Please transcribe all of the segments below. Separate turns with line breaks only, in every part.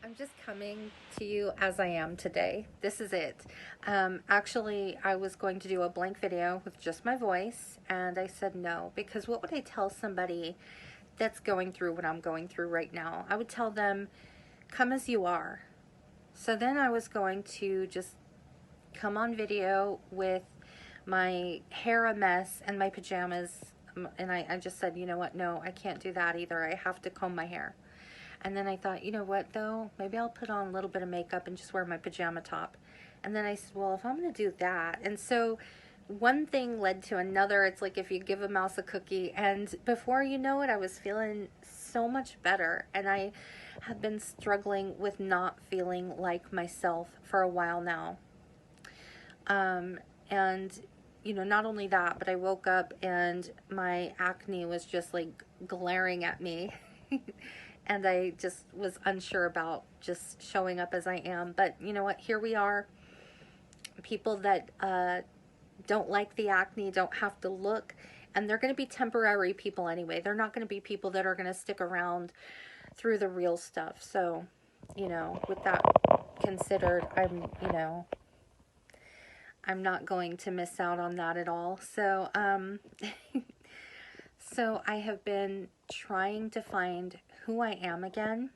I'm just coming to you as I am today. This is it. Actually, I was going to do a blank video with just my voice, and I said no, because what would I tell somebody that's going through what I'm going through right now? I would tell them, come as you are. So then I was going to just come on video with my hair a mess and my pajamas. And I just said, you know what? No, I can't do that either. I have to comb my hair. And then I thought, you know what though? Maybe I'll put on a little bit of makeup and just wear my pajama top. And then I said, well, if I'm going to do that. And so one thing led to another. It's like if you give a mouse a cookie. And before you know it, I was feeling so much better. And I have been struggling with not feeling like myself for a while now. And not only that, but I woke up and my acne was just like glaring at me. And I just was unsure about just showing up as I am. But you know what? Here we are. People that don't like the acne don't have to look. And they're going to be temporary people anyway. They're not going to be people that are going to stick around through the real stuff. So, with that considered, I'm not going to miss out on that at all. So, so I have been trying to find who I am again.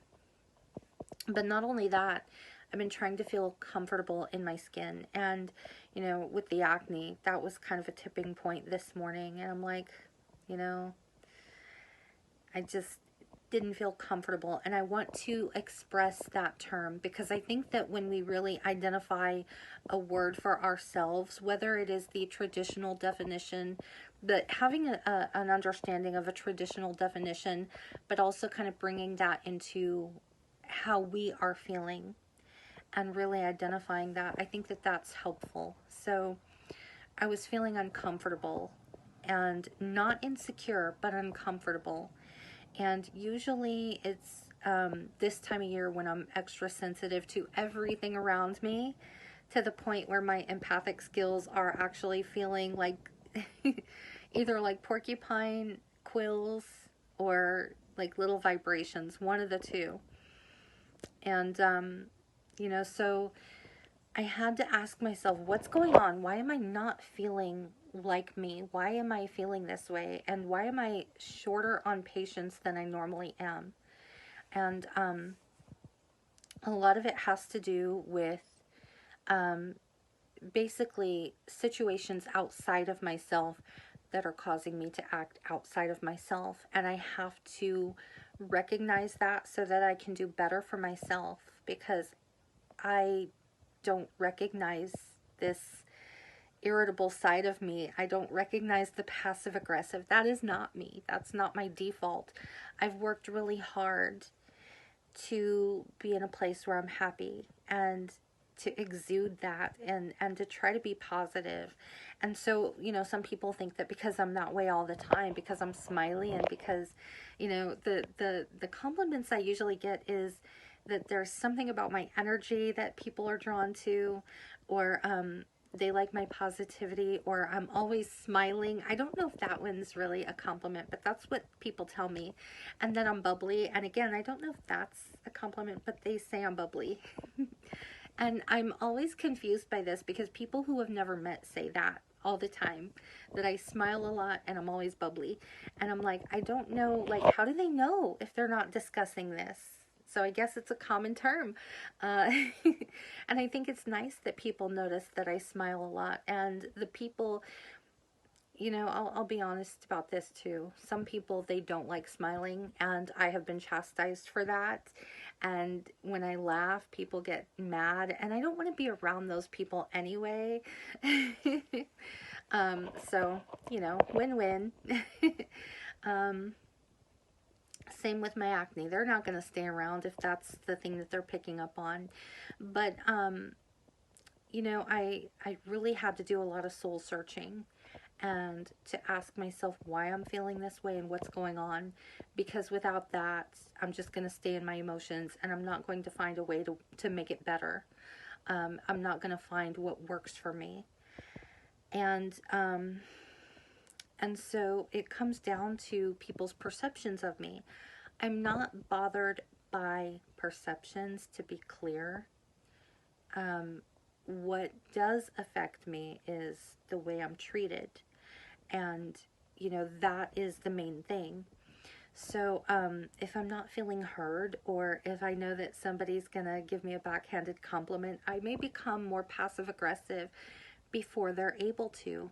But not only that, I've been trying to feel comfortable in my skin. And, with the acne, that was kind of a tipping point this morning. And I'm like, you know, I just didn't feel comfortable. And I want to express that term because I think that when we really identify a word for ourselves, whether it is the traditional definition, but having an understanding of a traditional definition, but also kind of bringing that into how we are feeling and really identifying that, I think that that's helpful. So I was feeling uncomfortable and not insecure, but uncomfortable. And usually it's this time of year when I'm extra sensitive to everything around me to the point where my empathic skills are actually feeling like either like porcupine quills or like little vibrations, one of the two. And, so I had to ask myself, what's going on? Why am I not feeling like me? Why am I feeling this way? And why am I shorter on patience than I normally am? And a lot of it has to do with um, basically situations outside of myself that are causing me to act outside of myself. And I have to recognize that so that I can do better for myself because I don't recognize this irritable side of me. I don't recognize the passive aggressive. That is not me. That's not my default. I've worked really hard to be in a place where I'm happy and to exude that and to try to be positive. And so, some people think that because I'm that way all the time, because I'm smiley and because, the compliments I usually get is that there's something about my energy that people are drawn to, or they like my positivity, or I'm always smiling. I don't know if that one's really a compliment, but that's what people tell me. And then I'm bubbly. And again, I don't know if that's a compliment, but they say I'm bubbly. And I'm always confused by this because people who have never met say that all the time, that I smile a lot and I'm always bubbly. And I'm like, I don't know, like, how do they know if they're not discussing this? So I guess it's a common term. Uh, and I think it's nice that people notice that I smile a lot. And the people, I'll be honest about this too. Some people, they don't like smiling, and I have been chastised for that. And when I laugh, people get mad, and I don't want to be around those people anyway. So, win-win. um, Same with my acne. They're not going to stay around if that's the thing that they're picking up on. But, I really had to do a lot of soul searching and to ask myself why I'm feeling this way and what's going on, because without that, I'm just going to stay in my emotions and I'm not going to find a way to make it better. I'm not going to find what works for me. And so it comes down to people's perceptions of me. I'm not bothered by perceptions to be clear. What does affect me is the way I'm treated. And, that is the main thing. So if I'm not feeling heard, or if I know that somebody's going to give me a backhanded compliment, I may become more passive aggressive before they're able to.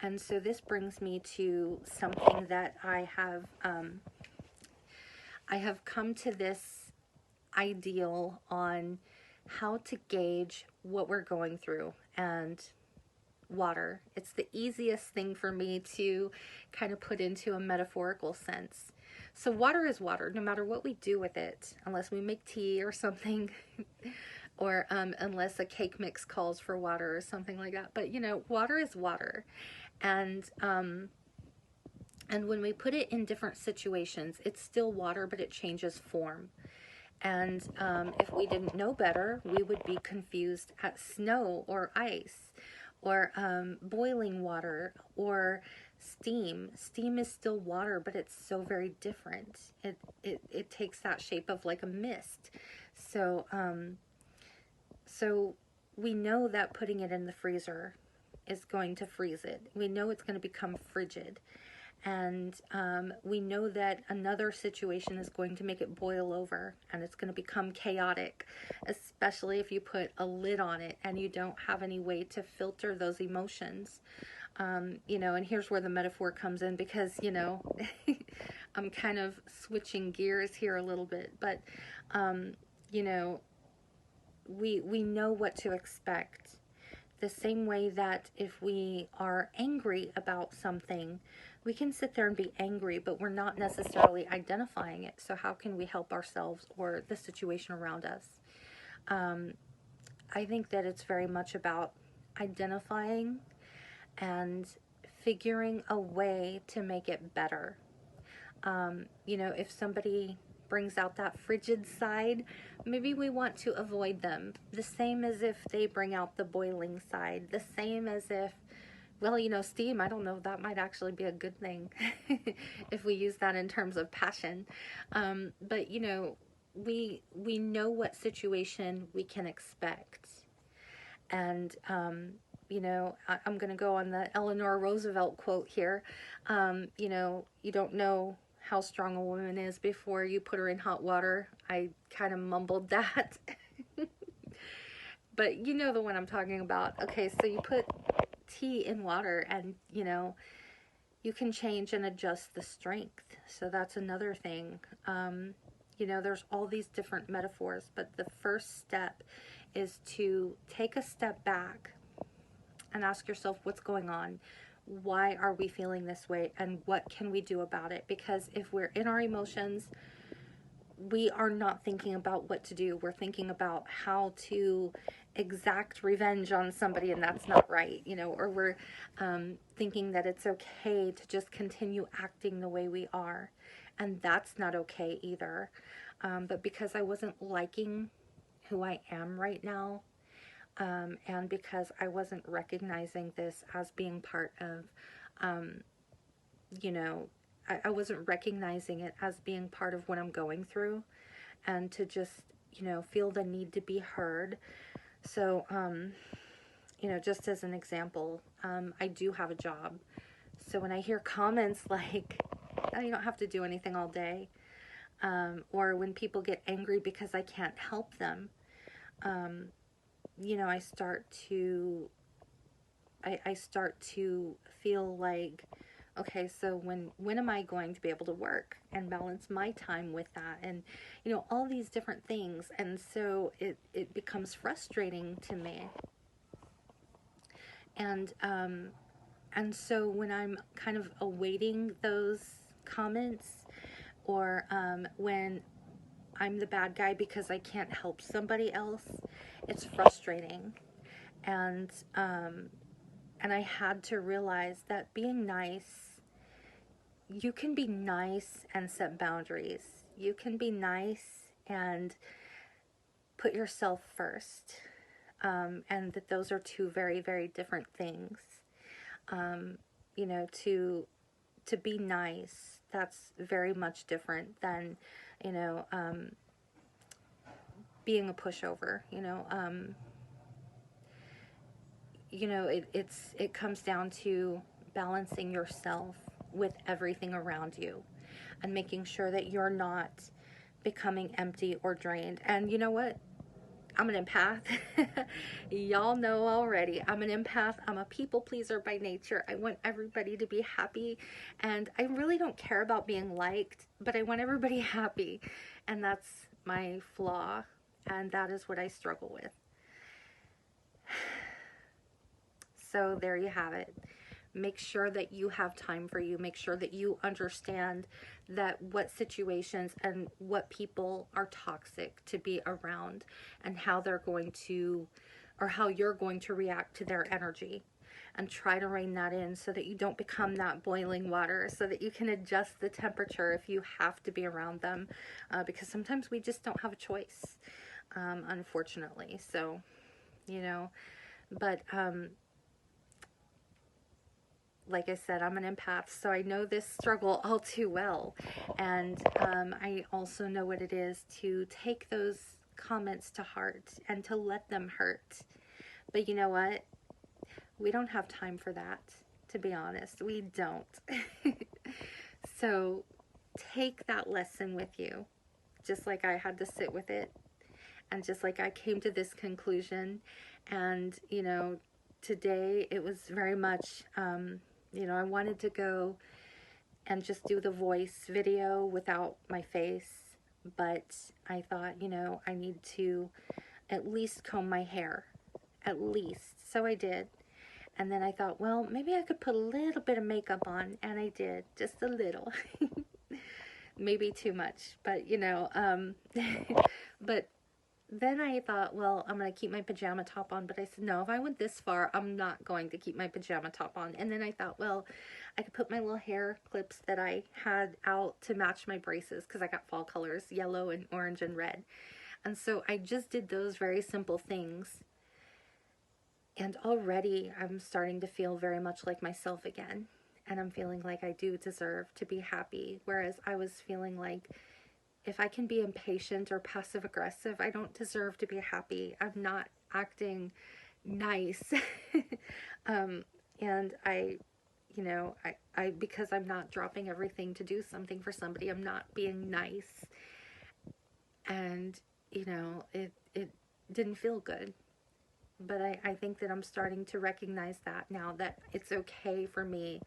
And so this brings me to something that I have come to this ideal on how to gauge what we're going through. And water, it's the easiest thing for me to kind of put into a metaphorical sense. So water is water, no matter what we do with it, unless we make tea or something, or unless a cake mix calls for water or something like that. But water is water, and when we put it in different situations, it's still water, but it changes form. And if we didn't know better, we would be confused at snow or ice, or boiling water, or steam. Steam is still water, but it's so very different. It takes that shape of like a mist. So we know that putting it in the freezer is going to freeze it. We know it's going to become frigid. And we know that another situation is going to make it boil over, and it's going to become chaotic, especially if you put a lid on it and you don't have any way to filter those emotions. And here's where the metaphor comes in, because, I'm kind of switching gears here a little bit, but, we know what to expect. The same way that if we are angry about something, we can sit there and be angry, but we're not necessarily identifying it. So how can we help ourselves or the situation around us? I think that it's very much about identifying and figuring a way to make it better. If somebody brings out that frigid side, maybe we want to avoid them. The same as if they bring out the boiling side. The same as if, steam, I don't know, that might actually be a good thing if we use that in terms of passion. But, we know what situation we can expect. And, I'm going to go on the Eleanor Roosevelt quote here. You don't know how strong a woman is before you put her in hot water. I kind of mumbled that. But you know the one I'm talking about. Okay, so you put tea in water, and you can change and adjust the strength. So that's another thing. There's all these different metaphors, but the first step is to take a step back and ask yourself, what's going on? Why are we feeling this way, and what can we do about it? Because if we're in our emotions, we are not thinking about what to do. We're thinking about how to exact revenge on somebody, and that's not right, or we're thinking that it's okay to just continue acting the way we are, and that's not okay either. But because I wasn't liking who I am right now, and because I wasn't recognizing this as being part of, I wasn't recognizing it as being part of what I'm going through, and to just, feel the need to be heard. So, just as an example, I do have a job. So when I hear comments like, oh, you don't have to do anything all day, or when people get angry because I can't help them, I start to feel like, okay, so when am I going to be able to work and balance my time with that, and all these different things. And so it becomes frustrating to me. And so when I'm kind of awaiting those comments, or when I'm the bad guy because I can't help somebody else, it's frustrating. And I had to realize that being nice, you can be nice and set boundaries. You can be nice and put yourself first. And that those are two very, very different things. To be nice, that's very much different than, being a pushover, it comes down to balancing yourself with everything around you and making sure that you're not becoming empty or drained. And you know what? I'm an empath. Y'all know already. I'm an empath. I'm a people pleaser by nature. I want everybody to be happy. And I really don't care about being liked, but I want everybody happy. And that's my flaw. And that is what I struggle with. So there you have it. Make sure that you have time for you. Make sure that you understand that what situations and what people are toxic to be around and how they're going to, or how you're going to react to their energy. And try to rein that in so that you don't become that boiling water, so that you can adjust the temperature if you have to be around them. Because sometimes we just don't have a choice, unfortunately. So, but like I said, I'm an empath, so I know this struggle all too well. And I also know what it is to take those comments to heart and to let them hurt. But you know what? We don't have time for that, to be honest. We don't. So take that lesson with you, just like I had to sit with it. And just like I came to this conclusion. And, today it was very much, I wanted to go and just do the voice video without my face. But I thought, I need to at least comb my hair. At least. So I did. And then I thought, well, maybe I could put a little bit of makeup on. And I did. Just a little. Maybe too much. But, but then I thought, well, I'm going to keep my pajama top on. But I said, no, if I went this far, I'm not going to keep my pajama top on. And then I thought, well, I could put my little hair clips that I had out to match my braces, because I got fall colors, yellow and orange and red. And so I just did those very simple things. And already I'm starting to feel very much like myself again. And I'm feeling like I do deserve to be happy. Whereas I was feeling like, if I can be impatient or passive aggressive, I don't deserve to be happy. I'm not acting nice. And I because I'm not dropping everything to do something for somebody, I'm not being nice. And, it didn't feel good. But I think that I'm starting to recognize that now, that it's okay for me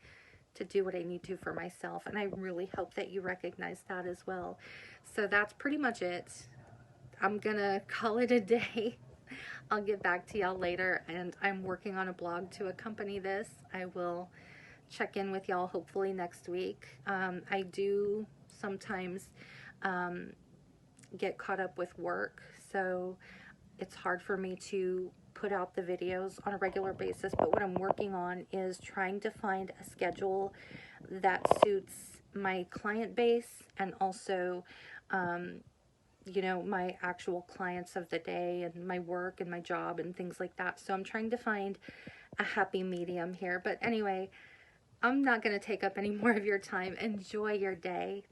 to do what I need to for myself. And I really hope that you recognize that as well. So that's pretty much it. I'm gonna call it a day. I'll get back to y'all later, and I'm working on a blog to accompany this. I will check in with y'all hopefully next week. I do sometimes get caught up with work, so it's hard for me to put out the videos on a regular basis. But what I'm working on is trying to find a schedule that suits my client base and also my actual clients of the day and my work and my job and things like that. So I'm trying to find a happy medium here. But anyway, I'm not going to take up any more of your time. Enjoy your day.